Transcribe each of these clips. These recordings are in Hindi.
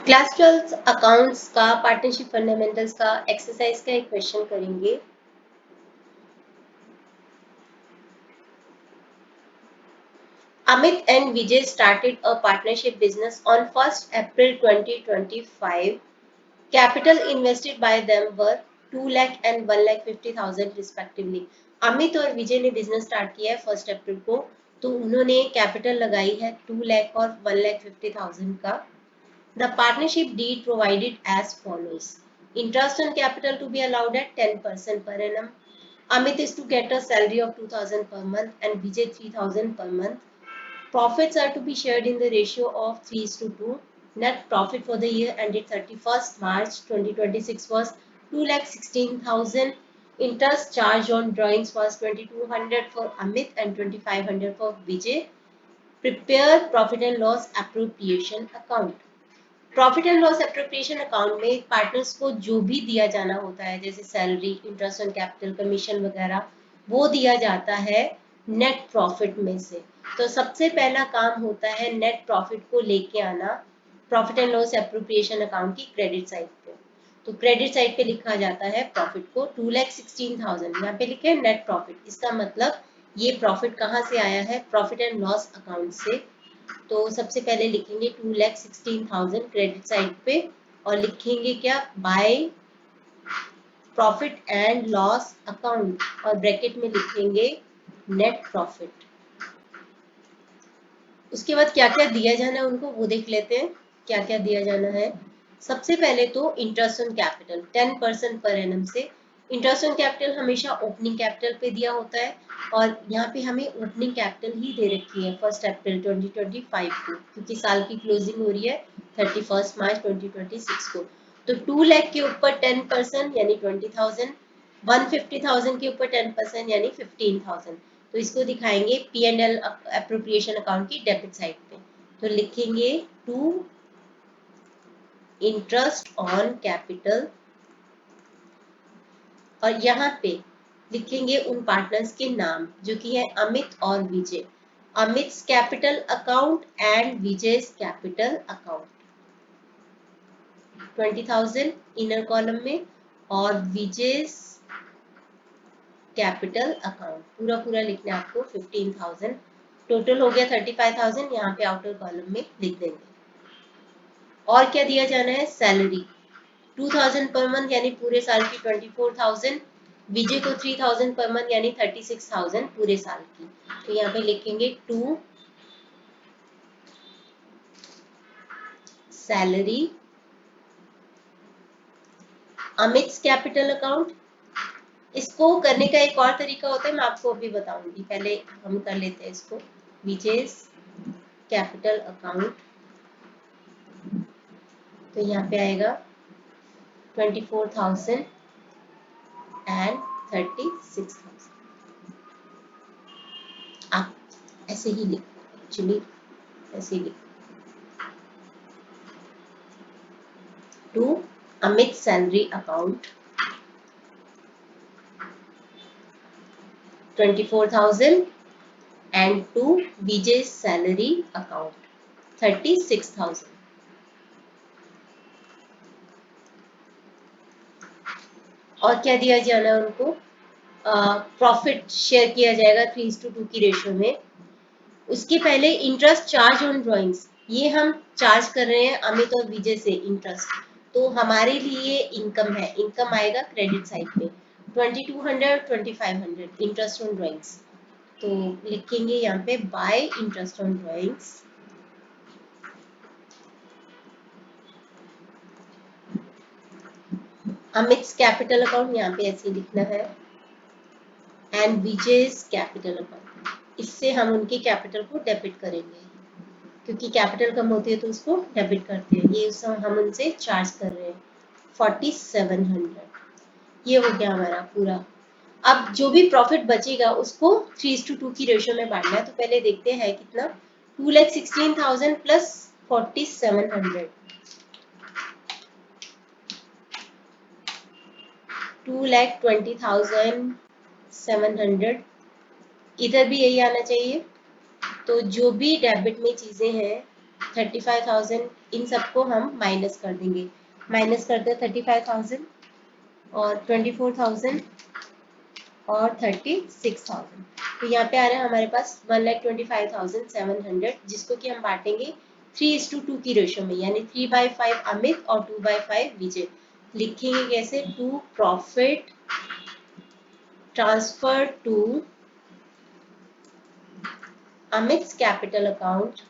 क्लास 12 अकाउंट्स का पार्टनरशिप फंडामेंटल्स का एक्सरसाइज का एक क्वेश्चन करेंगे। Amit and Vijay started a partnership business on 1st April 2025. Capital invested by them were 2 lakh and 1,50,000 respectively. Amit और विजय ने बिजनेस स्टार्ट किया है 1 अप्रैल को, तो उन्होंने कैपिटल लगाई है 2 लाख और 1,50,000 का। The partnership deed provided as follows. Interest on capital to be allowed at 10% per annum. Amit is to get a salary of 2,000 per month and Vijay 3,000 per month. Profits are to be shared in the ratio of 3:2. Net profit for the year ended 31st March 2026 was 2,16,000. Interest charged on drawings was 2,200 for Amit and 2,500 for Vijay. Prepare profit and loss appropriation account. Profit and loss appropriation account में पार्टनर्स को जो भी दिया जाना होता है, जैसे salary, interest on capital, commission वगैरह, वो दिया जाता है नेट प्रॉफिट में से। तो सबसे पहला काम होता है नेट प्रॉफिट को लेके आना profit and loss appropriation account की क्रेडिट साइड पे। तो क्रेडिट साइड पे लिखा जाता है प्रॉफिट को 2,16,000, यहाँ पे लिखे नेट प्रॉफिट। इसका मतलब ये प्रॉफिट कहाँ से आया है? प्रॉफिट एंड लॉस अकाउंट से। तो सबसे पहले लिखेंगे 2,16,000 क्रेडिट साइड पे और लिखेंगे क्या? By profit and loss account और ब्रैकेट में लिखेंगे नेट प्रॉफिट। उसके बाद क्या क्या दिया जाना है उनको वो देख लेते हैं। क्या क्या दिया जाना है? सबसे पहले तो interest on capital 10% per annum से। इंटरेस्ट ऑन कैपिटल हमेशा ओपनिंग कैपिटल पे दिया होता है और यहाँ पे हमें ओपनिंग कैपिटल ही दे रखी है 1 अप्रैल 2025 को, क्योंकि साल की क्लोजिंग हो रही है 31 मार्च 2026 को। तो 2 लाख के ऊपर 10% यानी 20,000, 150,000 के ऊपर 10% यानी 15,000। तो इसको दिखाएंगे P and L appropriation account की डेबिट साइड पे। तो लिखेंगे टू इंटरेस्ट ऑन कैपिटल और यहाँ पे लिखेंगे उन पार्टनर्स के नाम जो कि है अमित और Vijay. Amit capital account and Vijay capital account 20,000 inner column में और विजय कैपिटल अकाउंट पूरा पूरा लिखना है आपको 15,000। टोटल हो गया 35,000, यहाँ पे आउटर कॉलम में लिख देंगे। और क्या दिया जाना है? सैलरी 2,000 पर मंथ यानी पूरे साल की 24,000। विजय को 3,000 पर मंथ यानी 36,000 पूरे साल की। तो यहाँ पे लिखेंगे to salary Amit capital account. इसको करने का एक और तरीका होता है, मैं आपको अभी बताऊंगी। पहले हम कर लेते हैं इसको। विजय कैपिटल अकाउंट, तो यहाँ पे आएगा 24,000 एंड 36,000। आप ऐसे ही लिखो, एक्चुअली ऐसे ही लिखो। To Amit salary account 24,000 and to Vijay's salary account 36,000। और क्या दिया जाना है उनको? प्रॉफिट शेयर किया जाएगा 3:2 की रेशियो में। उसके पहले इंटरेस्ट चार्ज ऑन ड्राइंग्स, ये हम चार्ज कर रहे हैं अमित और विजय से इंटरेस्ट, तो हमारे लिए इनकम है। इनकम आएगा क्रेडिट साइड पे 2,200 2,500 इंटरेस्ट ऑन ड्राइंग्स। तो लिखेंगे यहाँ पे bye interest on drawings Amit capital account, यहाँ पे ऐसे लिखना है, एंड विजय कैपिटल अकाउंट। इससे हम उनके कैपिटल को डेबिट करेंगे, क्योंकि कैपिटल कम होती है तो उसको डेबिट करते हैं। ये हम उनसे चार्ज कर रहे हैं 4,700। ये हो गया हमारा पूरा। अब जो भी प्रॉफिट बचेगा उसको 3:2 की रेशियो में बांटना है। तो पहले देखते हैं कितना। 2,16,000 प्लस 4,700, 2,20,700। इधर भी यही आना चाहिए। तो जो भी डेबिट में चीजें हैं 35,000, इन सबको हम माइनस कर देंगे। माइनस करते हैं 35,000 और 24,000 और 36,000। तो यहाँ पे आ रहा है हमारे पास 1,25,700, जिसको कि हम बांटेंगे 3:2 की रेशो में, यानी 3/5 अमित और 2/5 विजय। लिखेंगे कैसे? To profit transfer to Amit's capital account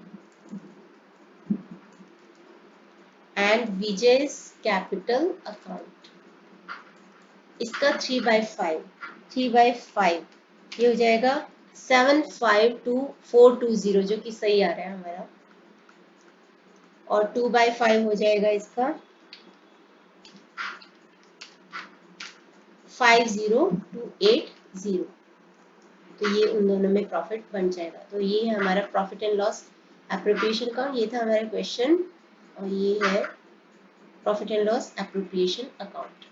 and Vijay's capital account. इसका 3/5 ये हो जाएगा 752,420, जो कि सही आ रहा है हमारा। और 2/5 हो जाएगा इसका 50,280। तो ये उन दोनों में प्रॉफिट बन जाएगा। तो ये है हमारा profit and loss appropriation account. ये था हमारा क्वेश्चन, और ये है profit and loss appropriation account.